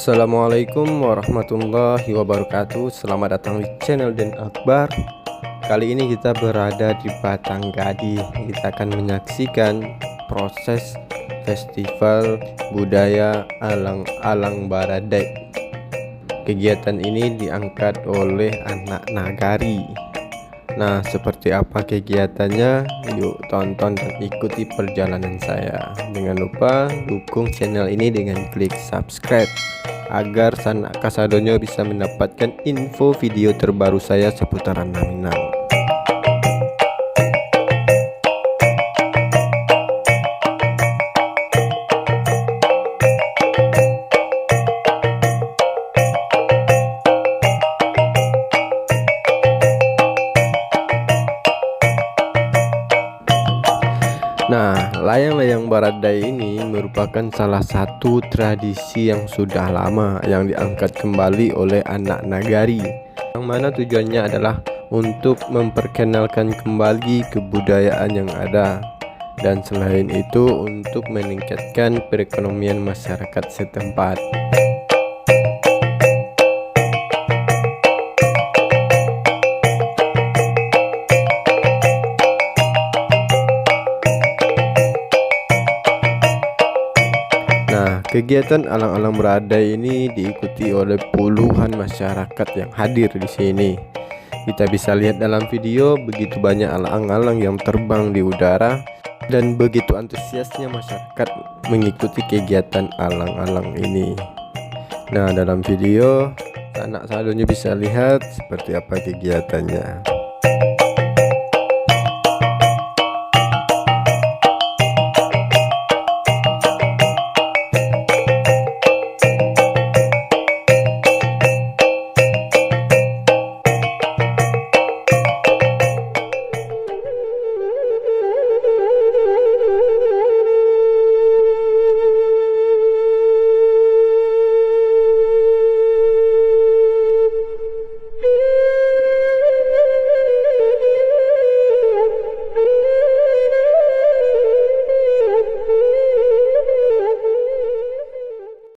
Assalamualaikum warahmatullahi wabarakatuh. Selamat datang di channel Den Akbar. Kali ini kita berada di Batanggadi. Kita akan menyaksikan proses festival budaya Alang-Alang Baradai. Kegiatan ini diangkat oleh anak Nagari. Nah, seperti apa kegiatannya? Yuk tonton dan ikuti perjalanan saya. Jangan lupa dukung channel ini dengan klik subscribe agar sanak kasadonyo bisa mendapatkan info video terbaru saya seputar Minang. Nah, layang-layang Baradai ini merupakan salah satu tradisi yang sudah lama yang diangkat kembali oleh anak Nagari, yang mana tujuannya adalah untuk memperkenalkan kembali kebudayaan yang ada, dan selain itu untuk meningkatkan perekonomian masyarakat setempat. Kegiatan Alang-Alang Baradai ini diikuti oleh puluhan masyarakat yang hadir di sini. Kita bisa lihat dalam video begitu banyak alang-alang yang terbang di udara dan begitu antusiasnya masyarakat mengikuti kegiatan alang-alang ini. Nah, dalam video anak sadonyo bisa lihat seperti apa kegiatannya.